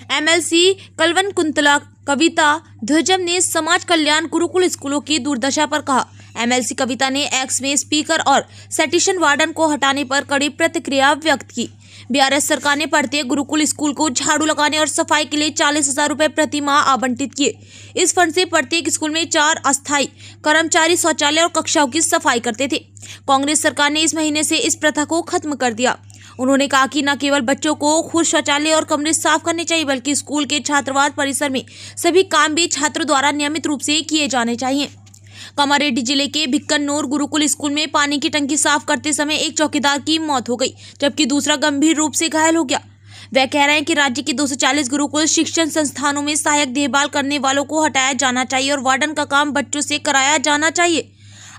MLC Kalvakuntla कविता ध्वजम ने समाज कल्याण गुरुकुल स्कूलों की दुर्दशा पर कहा। एमएलसी कविता ने एक्स में स्पीकर और सेटिशन वार्डन को हटाने पर कड़ी प्रतिक्रिया व्यक्त की। बीआरएस सरकार ने पढ़ते गुरुकुल स्कूल को झाड़ू लगाने और सफाई के लिए 40,000 रुपए प्रति माह आवंटित किए। इस फंड से प्रत्येक स्कूल में 4 अस्थायी कर्मचारी शौचालय और कक्षाओं की सफाई करते थे। कांग्रेस सरकार ने इस महीने से इस प्रथा को खत्म कर दिया। उन्होंने कहा कि न केवल बच्चों को खुद शौचालय और कमरे साफ करने चाहिए, बल्कि स्कूल के छात्रावास परिसर में सभी काम भी छात्रों द्वारा नियमित रूप से किए जाने चाहिए। कामारेड्डी जिले के भिक्कनूर गुरुकुल स्कूल में पानी की टंकी साफ करते समय एक चौकीदार की मौत हो गई, जबकि दूसरा गंभीर रूप से घायल हो गया। वह कह रहे हैं कि राज्य के 240 गुरुकुल शिक्षण संस्थानों में सहायक देखभाल करने वालों को हटाया जाना चाहिए और वार्डन का काम बच्चों से कराया जाना चाहिए।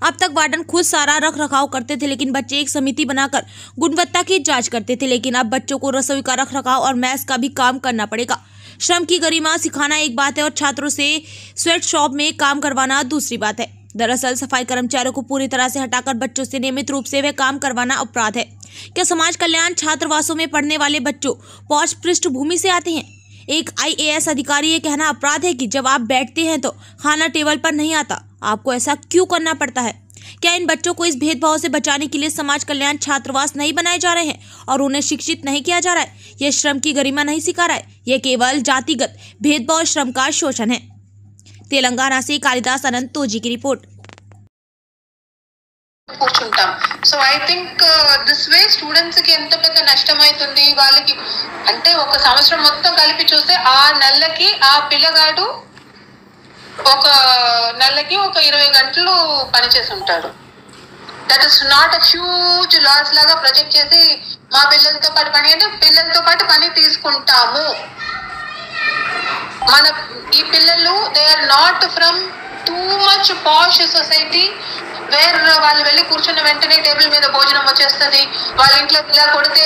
अब तक वार्डन खुद सारा रख रखाव करते थे, लेकिन बच्चे एक समिति बनाकर गुणवत्ता की जांच करते थे। लेकिन अब बच्चों को रसोई का रख रखाव और मैस का भी काम करना पड़ेगा। श्रम की गरिमा सिखाना एक बात है और छात्रों से स्वेट शॉप में काम करवाना दूसरी बात है। दरअसल सफाई कर्मचारियों को पूरी तरह से हटाकर बच्चों से नियमित रूप से वह काम करवाना अपराध है। क्या समाज कल्याण छात्रावासों में पढ़ने वाले बच्चों पौष पृष्ठभूमि से आते हैं? एक आईएएस अधिकारी ये कहना अपराध है कि जब आप बैठते हैं तो खाना टेबल पर नहीं आता। आपको ऐसा क्यों करना पड़ता है? क्या इन बच्चों को इस भेदभाव से बचाने के लिए समाज कल्याण छात्रावास नहीं बनाए जा रहे हैं और उन्हें शिक्षित नहीं किया जा रहा है? यह श्रम की गरिमा नहीं सिखा रहा है, यह केवल जातिगत भेदभाव श्रम का शोषण है। तेलंगाना से कालिदास अनंत तोजी की report. So I think this way students కి ఎంత పెద్ద నష్టం అవుతుంది వాళ్ళకి అంటే ఒక సంవత్సరం మొత్తం కలిపి చూస్తే ఆ నెలకి ఆ పిల్లగాడు ఒక నెలకి ఒక 20 గంటలు పనిచేసి ఉంటాడు. That is not a huge loss లాగా ప్రొజెక్ట్ చేసి మా పిల్లలతో పాటు పని అంటే పిల్లలతో పాటు పని తీసుకుంటాము. మన ఈ పిల్లలు they are not from too much posh society where వాళ్ళు వెళ్ళి కూర్చున్న వెంటనే టేబుల్ మీద భోజనం వచ్చేస్తుంది, వాళ్ళ ఇంట్లో ఇలా కొడితే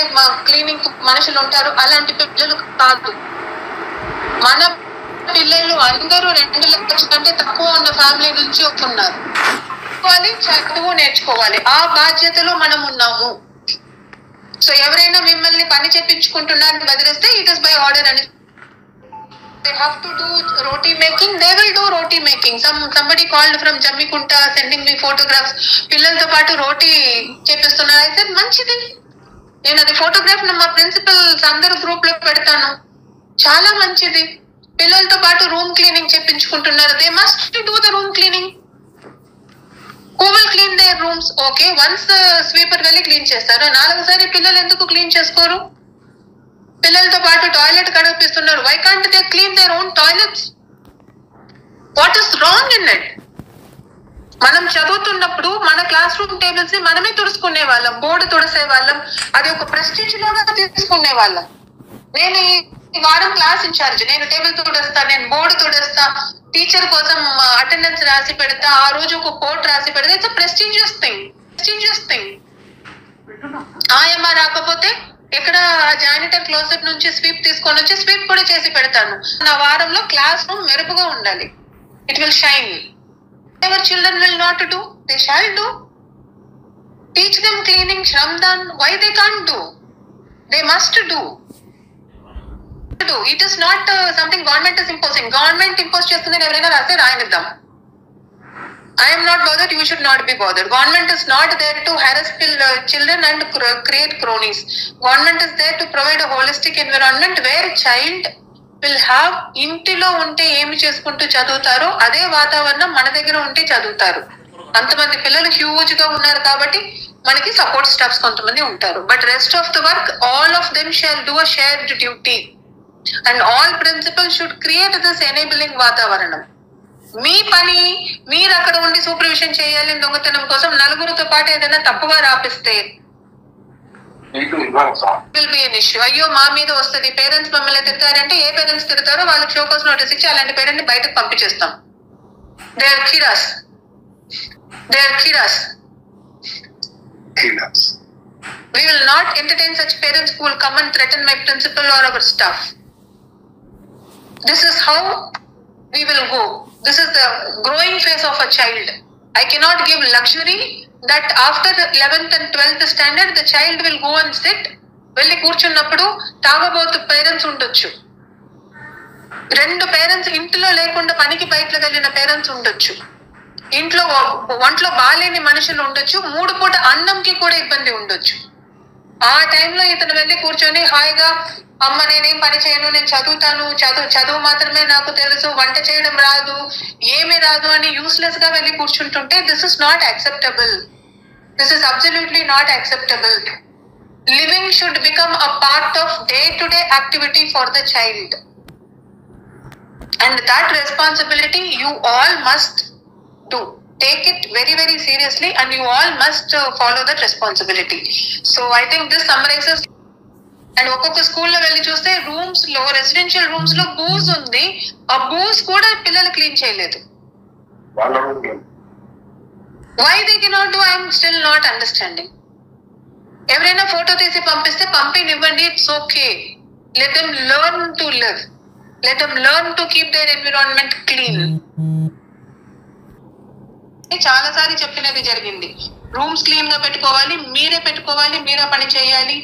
క్లీనింగ్ మనుషులు ఉంటారు. అలాంటి పిల్లలు కాదు మన పిల్లలు. అందరూ 2 లక్షల కంటే తక్కువ ఉన్న ఫ్యామిలీ నుంచి వస్తున్నారు. చదువు నేర్చుకోవాలి, ఆ బాధ్యతలో మనం ఉన్నాము. సో ఎవరైనా మిమ్మల్ని పని చెప్పించుకుంటున్నారని బదిలిస్తే ఇట్ ఇస్ బై ఆర్డర్ అని. They have to do roti making, they will do roti making. Somebody called from Jammikunta sending me photographs. పిల్లలతో పాటు రోటీ చేపిస్తున్నారు. అయితే మంచిది, నేను అది ఫోటోగ్రాఫ్ మా ప్రిన్సిపల్స్ అందరూ గ్రూప్ లో పెడతాను. చాలా మంచిది. పిల్లలతో పాటు రూమ్ క్లీనింగ్ చేపించుకుంటున్నారు. They must do the room cleaning. Who will clean their rooms? Okay, once sweeper వెళ్ళి క్లీన్ చేస్తారు. 4సారి పిల్లలు ఎందుకు క్లీన్ చేసుకోరు? పిల్లలతో పాటు టాయిలెట్ కడిపిస్తున్నారు. Why can't they clean their own toilets? What is wrong in it? మనం చదువుతున్నప్పుడు మన క్లాస్ రూమ్ టేబుల్స్ ని మనమే తుడుచుకునే వాళ్ళం, బోర్డు తుడిసే వాళ్ళం. అది ఒక ప్రెస్టీజ్ లాగా తీసుకునే వాళ్ళం. నేను ఈ వారం క్లాస్ ఇన్ఛార్జ్, నేను టేబుల్ తుడేస్తా, నేను బోర్డు తుడేస్తా, టీచర్ కోసం అటెండెన్స్ రాసి పెడతా, ఆ రోజు ఒక కోట్ రాసి పెడతా. It's prestigious thing. ఆయమ్మ రాకపోతే ఇక్కడ జానిటర్ క్లోజెట్ నుంచి స్వీప్ తీసుకొని వచ్చి స్వీప్ కూడా చేసి పెడతాను. నా వారంలో క్లాస్ రూమ్ మెరుపుగా ఉండాలి. It will shine. Ever children will not do, they shall do. Teach them cleaning, Shramdaan. Why they can't do? They must do. It is not something government is imposing. Government impose చేస్తుందని ఎవరైనా రాస్తే రాయనిద్దాం. I am not bothered, you should not be bothered. Government is not there to harass children and create cronies. Government is there to provide a holistic environment where child will have ఇంటిలో ఉంటే ఏమి చేసుకుంటూ చదువుతారో అదే వాతావరణం మన దగ్గర ఉంటే చదువుతారు. అంతమంది పిల్లలు హ్యూజ్ గా ఉన్నారు కాబట్టి మనకి సపోర్ట్ స్టాఫ్స్ కొంతమంది ఉంటారు. But rest of the work all of them shall do a shared duty and all principals should create this enabling వాతావరణం. మీ పని మీరు అక్కడ ఉండి సూపర్విజన్ చేయాలి. దొంగతనం కోసం నలుగురితో పాటు ఏదైనా తప్పుగా రాపిస్తే విల్ బి ఎన్ ఇష్యూ. అయ్యో మా మీద వస్తుంది, పేరెంట్స్ మమ్మల్ని తిడతారంటే ఏ పేరెంట్స్ తిడతారో వాళ్ళకి షోకాస్ నోటీస్ ఇచ్చి అలాంటి పేరెంట్ ని బయటకు పంపించేస్తాం. దే ఆర్ కిరాస్. We will not entertain such parents who will come and threaten my principal or our staff. This is how we will go. This is the growing phase of a child. I cannot give luxury that after 11th and 12th standard the child will go and sit. వెళ్ళి కూర్చున్నప్పుడు తాగబోతు parents ఉండొచ్చు. 2 parents ఇంట్లో లేకుండా పనికి బయటకు వెళ్ళిన parents ఉండొచ్చు, ఇంట్లో ఒంట్లో బాలేని మనుషులు ఉండొచ్చు, 3 పూట అన్నంకి కూడా ఇబ్బంది ఉండొచ్చు. ఆ టైంలో ఇతను వెళ్ళి కూర్చొని హాయిగా అమ్మ నేనేం పని చేయను, నేను చదువుతాను, చదువు మాత్రమే నాకు తెలుసు, వంట చేయడం రాదు, ఏమీ రాదు అని యూస్లెస్ గా వెళ్ళి కూర్చుంటుంటే this is not acceptable. This is absolutely not acceptable. Living should become a part of day to day activity for the child. And that responsibility you all must do. Take it very, very seriously and you all must follow that responsibility. So I think this summarizes. And ఒక్కొక్క స్కూల్లో వెళ్ళి చూస్తే rooms లో, residential rooms లో booze ఉంది, ఆ booze కూడా పిల్లలు క్లీన్ చేయలేదు. Why they cannot do, I am still not understanding. ఎవరైనా ఫోటో తీసి పంపిస్తే పంపినివ్వండి, it's okay. Let them learn to live. Let them learn to keep their environment clean. చాలా సారి చెప్పినది జరిగింది, రూమ్స్ క్లీన్ గా పెట్టుకోవాలి, మీరే పెట్టుకోవాలి, మీరే పని చేయాలి,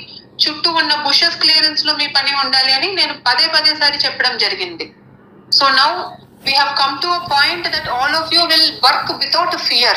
చుట్టూ ఉన్న బుషెస్ క్లియరెన్స్ లో మీ పని ఉండాలి అని నేను పదే సారి చెప్పడం జరిగింది. So now we have come to a point that all of you will work without fear.